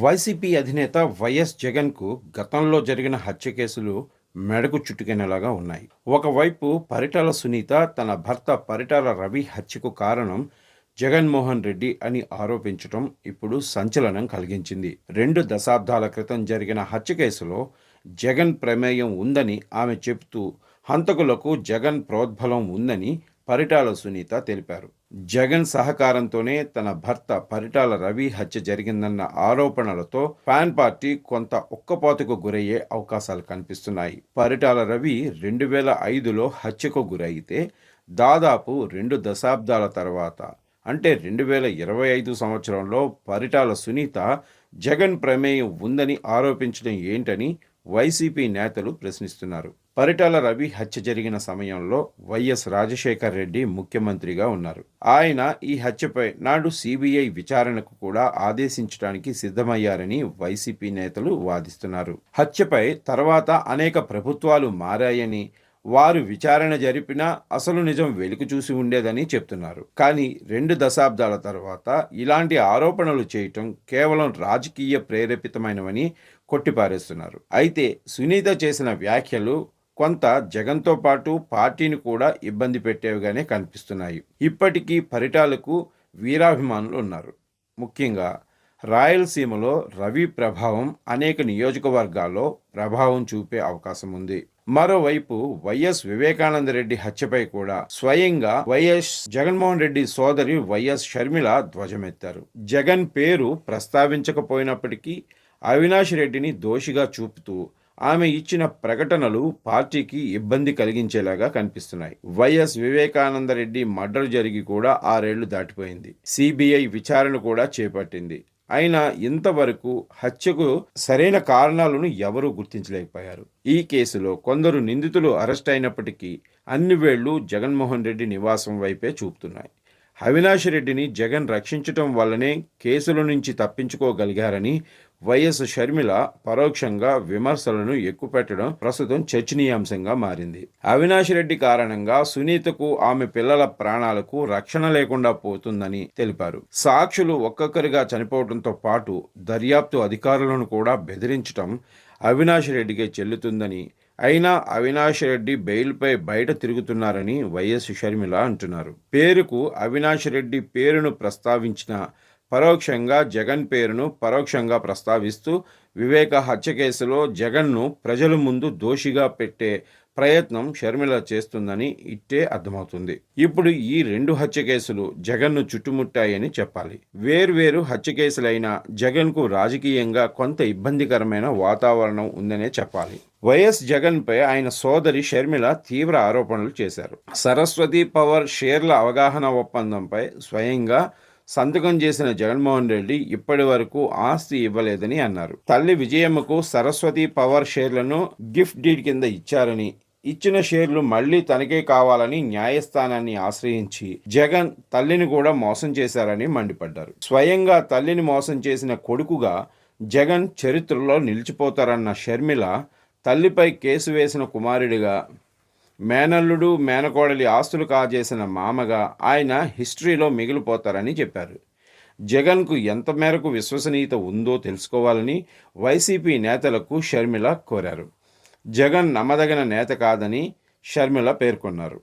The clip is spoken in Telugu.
వైసీపీ అధినేత వైఎస్ జగన్కు గతంలో జరిగిన హత్య కేసులు మెడకు చుట్టుకునేలాగా ఉన్నాయి. ఒకవైపు పరిటాల సునీత తన భర్త పరిటాల రవి హత్యకు కారణం జగన్మోహన్ రెడ్డి అని ఆరోపించడం ఇప్పుడు సంచలనం కలిగించింది. 2 దశాబ్దాల క్రితం జరిగిన హత్య కేసులో జగన్ ప్రమేయం ఉందని ఆమె చెబుతూ హంతకులకు జగన్ ప్రోద్బలం ఉందని పరిటాల సునీత తెలిపారు. జగన్ సహకారంతోనే తన భర్త పరిటాల రవి హత్య జరిగిందన్న ఆరోపణలతో ఫ్యాన్ పార్టీ కొంత ఉక్కపోతకు గురయ్యే అవకాశాలు కనిపిస్తున్నాయి. పరిటాల రవి 2005లో హత్యకు గురైతే దాదాపు 2 దశాబ్దాల తర్వాత అంటే 2025 సంవత్సరంలో పరిటాల సునీత జగన్ ప్రమేయం ఉందని ఆరోపించడం ఏంటని వైసీపీ నేతలు ప్రశ్నిస్తున్నారు. పరిటాల రవి హత్య జరిగిన సమయంలో వైఎస్ రాజశేఖర్ రెడ్డి ముఖ్యమంత్రిగా ఉన్నారు. ఆయన ఈ హత్యపై నాడు సిబిఐ విచారణకు కూడా ఆదేశించడానికి సిద్ధమయ్యారని వైసీపీ నేతలు వాదిస్తున్నారు. హత్యపై తర్వాత అనేక ప్రభుత్వాలు మారాయని, వారు విచారణ జరిపినా అసలు నిజం వెలుగు చూసి ఉండేదని చెప్తున్నారు. కానీ 2 దశాబ్దాల తర్వాత ఇలాంటి ఆరోపణలు చేయటం కేవలం రాజకీయ ప్రేరేపితమైనవని కొట్టిపారేస్తున్నారు. అయితే సునీత చేసిన వ్యాఖ్యలు కొంత జగన్తో పాటు పార్టీని కూడా ఇబ్బంది పెట్టేవిగానే కనిపిస్తున్నాయి. ఇప్పటికీ పరిటాలకు వీరాభిమానులు ఉన్నారు. ముఖ్యంగా రాయలసీమలో రవి ప్రభావం అనేక నియోజకవర్గాల్లో ప్రభావం చూపే అవకాశం ఉంది. మరోవైపు వైఎస్ వివేకానంద రెడ్డి హత్యపై కూడా స్వయంగా వైఎస్ జగన్మోహన్ రెడ్డి సోదరి వైఎస్ షర్మిల ధ్వజమెత్తారు. జగన్ పేరు ప్రస్తావించకపోయినప్పటికీ అవినాష్ రెడ్డిని దోషిగా చూపుతూ ఆమె ఇచ్చిన ప్రకటనలు పార్టీకి ఇబ్బంది కలిగించేలాగా కనిపిస్తున్నాయి. వైఎస్ వివేకానంద రెడ్డి మర్డర్ జరిగి కూడా 6 ఏళ్లు దాటిపోయింది. సిబిఐ విచారణ కూడా చేపట్టింది. అయినా ఇంతవరకు హత్యకు సరైన కారణాలను ఎవరూ గుర్తించలేకపోయారు. ఈ కేసులో కొందరు నిందితులు అరెస్ట్ అయినప్పటికీ అన్ని వేళ్లు జగన్మోహన్ రెడ్డి నివాసం వైపే చూపుతున్నాయి. అవినాష్ రెడ్డిని జగన్ రక్షించటం వల్లనే కేసుల నుంచి తప్పించుకోగలిగారని వైఎస్ షర్మిల పరోక్షంగా విమర్శలను ఎక్కుపెట్టడం ప్రస్తుతం చర్చనీయాంశంగా మారింది. అవినాష్ రెడ్డి కారణంగా సునీతకు ఆమె పిల్లల ప్రాణాలకు రక్షణ లేకుండా పోతుందని తెలిపారు. సాక్షులు ఒక్కొక్కరిగా చనిపోవడంతో పాటు దర్యాప్తు అధికారులను కూడా బెదిరించడం అవినాష్ రెడ్డికే చెల్లుతుందని, అయినా అవినాష్ రెడ్డి బెయిల్పై బయట తిరుగుతున్నారని వైఎస్ షర్మిల అంటున్నారు. పేరుకు అవినాష్ రెడ్డి పేరును ప్రస్తావించిన పరోక్షంగా జగన్ పేరును పరోక్షంగా ప్రస్తావిస్తూ వివేక హత్య కేసులో జగన్ను ప్రజల ముందు దోషిగా పెట్టే ప్రయత్నం షర్మిల చేస్తుందని ఇట్టే అర్థమవుతుంది. ఇప్పుడు ఈ 2 హత్య కేసులు జగన్ను చుట్టుముట్టాయని చెప్పాలి. వేర్వేరు హత్య కేసులైన జగన్కు రాజకీయంగా కొంత ఇబ్బందికరమైన వాతావరణం ఉందనే చెప్పాలి. వైఎస్ జగన్పై ఆయన సోదరి షర్మిల తీవ్ర ఆరోపణలు చేశారు. సరస్వతి పవర్ షేర్ల అవగాహన ఒప్పందంపై స్వయంగా సంతకం చేసిన జగన్మోహన్ రెడ్డి ఇప్పటి వరకు ఆస్తి ఇవ్వలేదని అన్నారు. తల్లి విజయమ్మకు సరస్వతి పవర్ షేర్లను గిఫ్ట్ డీడ్ కింద ఇచ్చారని, ఇచ్చిన షేర్లు మళ్లీ తనకే కావాలని న్యాయస్థానాన్ని ఆశ్రయించి జగన్ తల్లిని కూడా మోసం చేశారని మండిపడ్డారు. స్వయంగా తల్లిని మోసం చేసిన కొడుకుగా జగన్ చరిత్రలో నిలిచిపోతారన్న షర్మిల తల్లిపై కేసు వేసిన కుమారుడిగా, మేనల్లుడు మేనకోడలి ఆస్తులు కాజేసిన మామగా ఆయన హిస్టరీలో మిగిలిపోతారని చెప్పారు. జగన్కు ఎంత మేరకు విశ్వసనీయత ఉందో తెలుసుకోవాలని వైసీపీ నేతలకు షర్మిల కోరారు. జగన్ నమ్మదగిన నేత కాదని షర్మిల పేర్కొన్నారు.